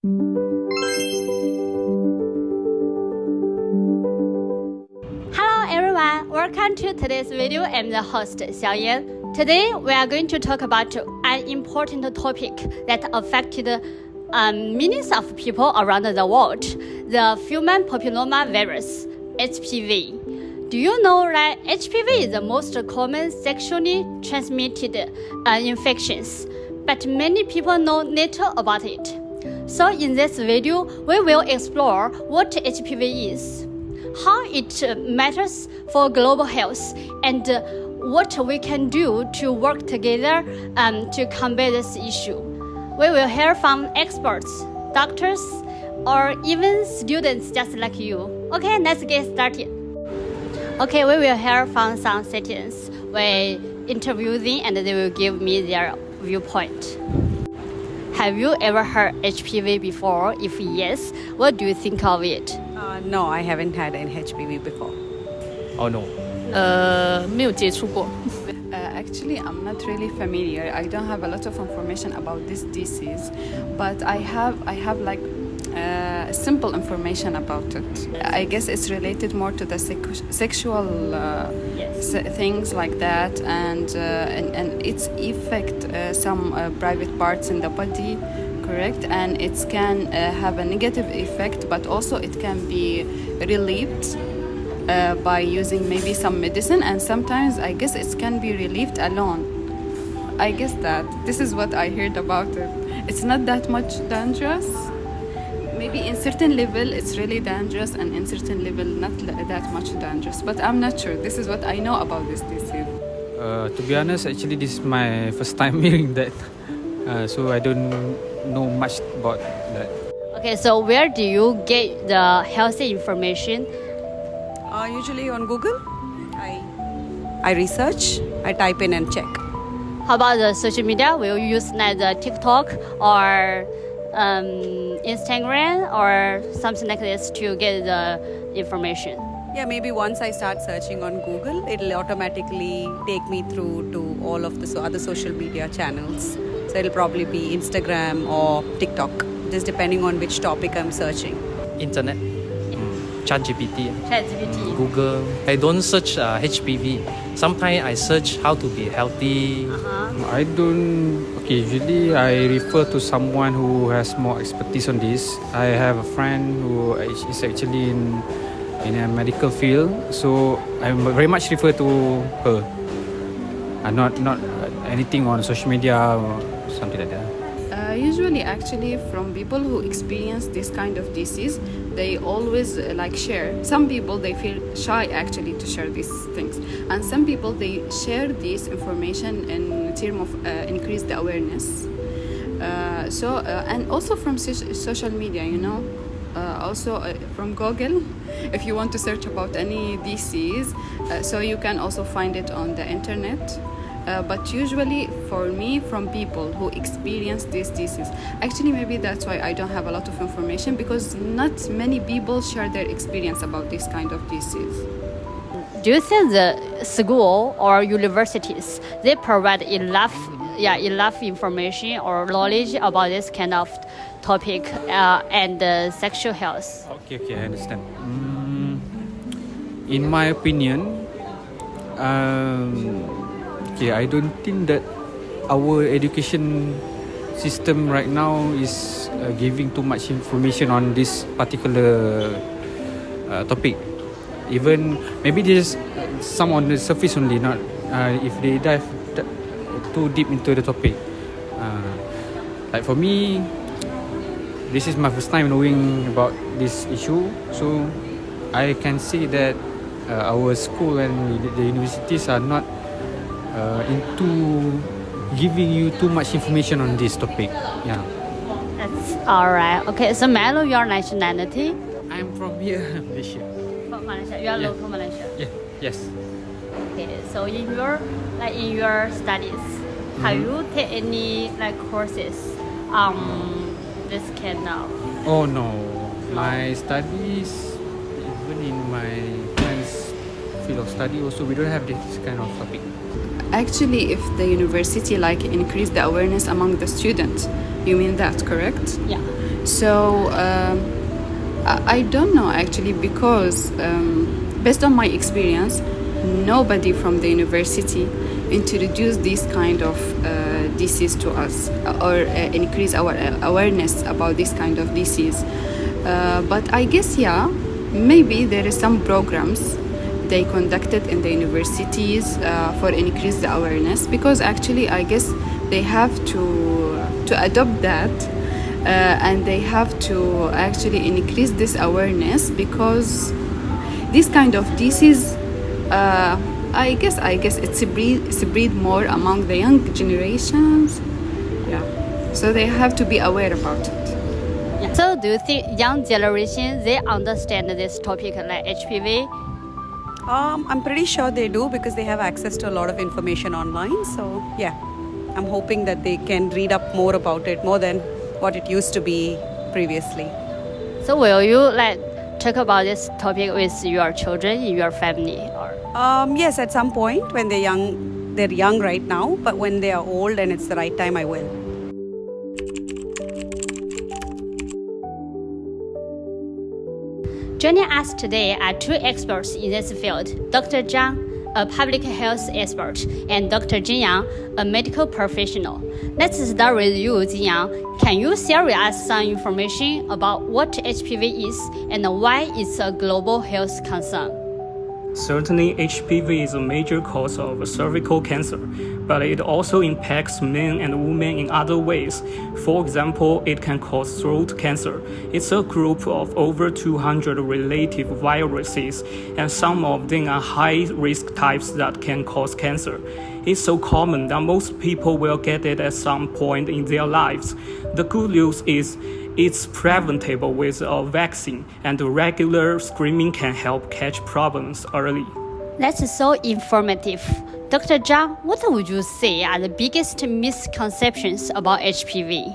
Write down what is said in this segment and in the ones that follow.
Hello everyone, welcome to today's video. I'm the host XIAOYAN. Today we are going to talk about an important topic that affected millions of people around the world, the human papilloma virus, HPV. Do you know that HPV is the most common sexually transmitted infections, but many people know little about it. So in this video, we will explore what HPV is, how it matters for global health, and what we can do to work together to combat this issue. We will hear from experts, doctors, or even students just like you. Okay, let's get started. Okay, we will hear from some citizens. We interview them and they will give me their viewpoint. Have you ever heard HPV before? If yes, what do you think of it? No, I haven't had an HPV before. Oh no. 没有接触过。 Actually, I'm not really familiar. I don't have a lot of information about this disease, but I have like simple information about it. I guess it's related more to the sexual things like that, and its effect some private parts in the body, correct? And it can have a negative effect, but also it can be relieved by using maybe some medicine, and sometimes I guess it can be relieved alone. I guess that this is what I heard about it. It's not that much dangerous. Maybe in certain level it's really dangerous, and in certain level not that much dangerous. But I'm not sure. This is what I know about this disease. To be honest, actually this is my first time hearing that. So I don't know much about that. Okay, so where do you get the healthy information? Usually on Google. I research, I type in and check. How about the social media? Will you use like the TikTok or Instagram or something like this to get the information? Yeah, maybe once I start searching on Google, it'll automatically take me through to all of the other social media channels. So it'll probably be Instagram or TikTok, just depending on which topic I'm searching. Internet, ChatGPT, ChatGPT. Google. I don't search HPV. Sometimes I search how to be healthy. I don't. Okay, usually I refer to someone who has more expertise on this. I have a friend who is actually in a medical field, so I very much refer to her. Not anything on social media or something like that. Usually, actually, from people who experience this kind of disease, they always like share. Some people they feel shy actually to share these things, and some people they share this information in terms of increase the awareness. And also from social media, you know, also from Google, if you want to search about any disease, so you can also find it on the internet. But usually for me, from people who experience this disease, actually maybe that's why I don't have a lot of information, because not many people share their experience about this kind of disease. Do you think the school or universities they provide enough information or knowledge about this kind of topic and sexual health? Okay, I understand. In my opinion, I don't think that our education system right now is giving too much information on this particular topic. Even maybe there's some on the surface only, not if they dive too deep into the topic. Like for me, this is my first time knowing about this issue, so I can say that our school and the universities are not into giving you too much information on this topic. Yeah. That's all right. Okay, so may I know your nationality? I'm from here, Malaysia. From Malaysia. You are local Malaysia. Yeah. Yes. Okay, so in your studies, have you take any courses this kind of? Oh no, my studies, even in my friends' field of study, also we don't have this kind of topic. Actually, if the university increase the awareness among the students, you mean that, correct? Yeah. So I don't know actually, because based on my experience, nobody from the university introduced this kind of disease to us, or increase our awareness about this kind of disease. But I guess, yeah, maybe there is some programs they conducted in the universities for increase the awareness, because actually I guess they have to adopt that, and they have to actually increase this awareness, because this kind of disease, I guess it's a breed more among the young generations. Yeah, so they have to be aware about it. So do you think young generation, they understand this topic like HPV? I'm pretty sure they do, because they have access to a lot of information online. So yeah, I'm hoping that they can read up more about it, more than what it used to be previously. So will you talk about this topic with your children in your family? Or Yes, at some point when they're young right now, but when they are old and it's the right time, I will. Joining us today are two experts in this field, Dr. Zhang, a public health expert, and Dr. JINYANG, a medical professional. Let's start with you, JINYANG. Can you share with us some information about what HPV is and why it's a global health concern? Certainly, HPV is a major cause of cervical cancer, but it also impacts men and women in other ways. For example, it can cause throat cancer. It's a group of over 200 related viruses, and some of them are high-risk types that can cause cancer. It's so common that most people will get it at some point in their lives. The good news is it's preventable with a vaccine, and regular screening can help catch problems early. That's so informative. Dr. Zhang, what would you say are the biggest misconceptions about HPV?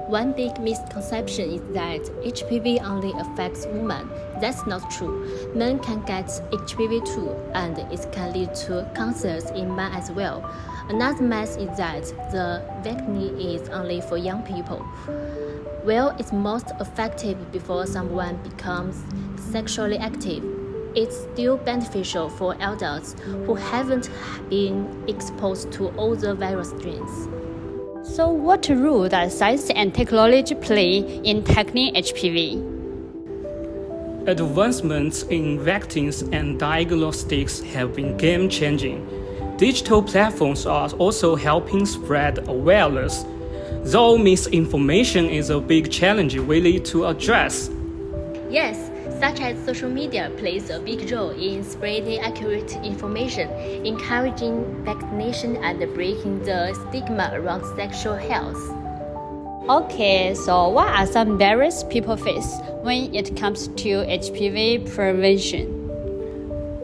One big misconception is that HPV only affects women. That's not true. Men can get HPV too, and it can lead to cancers in men as well. Another myth is that the vaccine is only for young people. Well, it's most effective before someone becomes sexually active. It's still beneficial for adults who haven't been exposed to all the virus strains. So what role does science and technology play in tackling HPV? Advancements in vaccines and diagnostics have been game-changing. Digital platforms are also helping spread awareness. Though misinformation is a big challenge we need to address. Yes, such as social media plays a big role in spreading accurate information, encouraging vaccination, and breaking the stigma around sexual health. Okay, so what are some barriers people face when it comes to HPV prevention?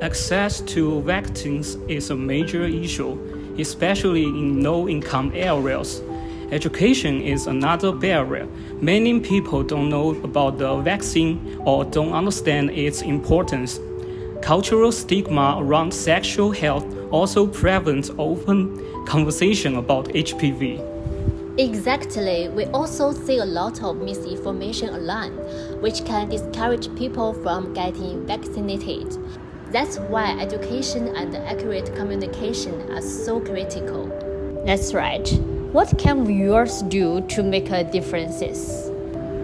Access to vaccines is a major issue, especially in low-income areas. Education is another barrier. Many people don't know about the vaccine or don't understand its importance. Cultural stigma around sexual health also prevents open conversation about HPV. Exactly. We also see a lot of misinformation online, which can discourage people from getting vaccinated. That's why education and accurate communication are so critical. That's right. What can viewers do to make a difference?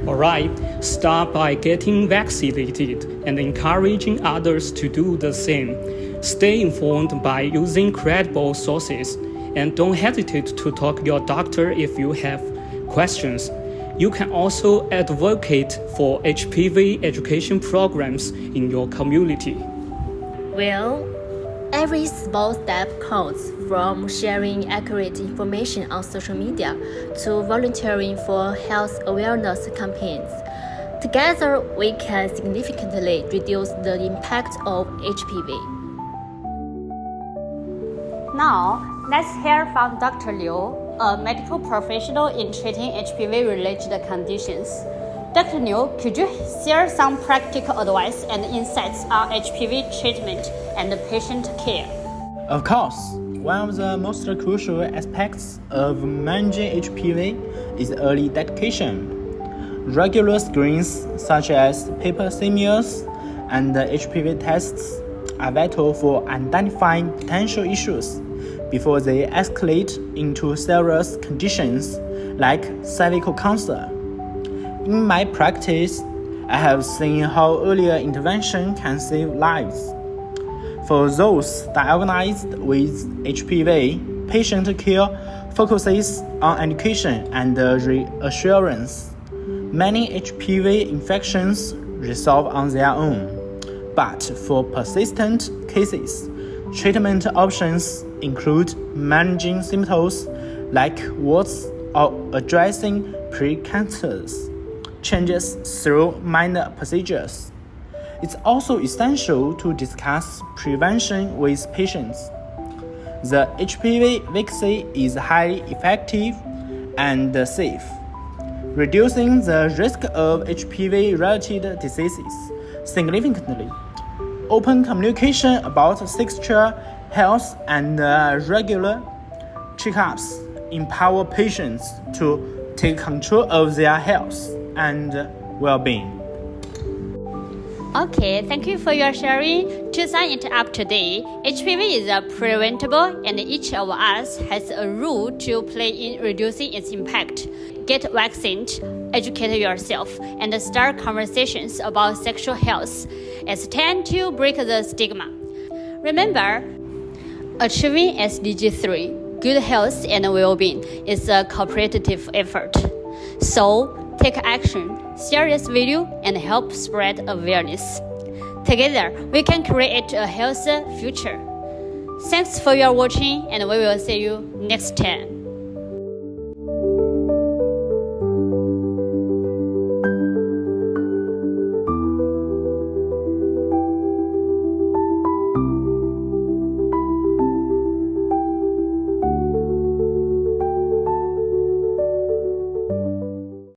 Alright, start by getting vaccinated and encouraging others to do the same. Stay informed by using credible sources, and don't hesitate to talk to your doctor if you have questions. You can also advocate for HPV education programs in your community. Well, every small step counts, from sharing accurate information on social media to volunteering for health awareness campaigns. Together, we can significantly reduce the impact of HPV. Now, let's hear from Dr. Liu, a medical professional in treating HPV-related conditions. Dr. Liu, could you share some practical advice and insights on HPV treatment and patient care? Of course, one of the most crucial aspects of managing HPV is early detection. Regular screenings such as paper smears and HPV tests are vital for identifying potential issues before they escalate into serious conditions like cervical cancer. In my practice, I have seen how earlier intervention can save lives. For those diagnosed with HPV, patient care focuses on education and reassurance. Many HPV infections resolve on their own, but for persistent cases, treatment options include managing symptoms like warts or addressing precancerous changes through minor procedures. It's also essential to discuss prevention with patients. The HPV vaccine is highly effective and safe, reducing the risk of HPV-related diseases significantly. Open communication about sexual health and regular checkups empower patients to take control of their health and well-being. Okay, thank you for your sharing. To sum it up today, HPV is preventable and each of us has a role to play in reducing its impact. Get vaccinated, educate yourself, and start conversations about sexual health. It's time to break the stigma. Remember, achieving SDG 3, good health and well-being, is a cooperative effort. So, take action, share this video, and help spread awareness. Together, we can create a healthier future. Thanks for your watching, and we will see you next time.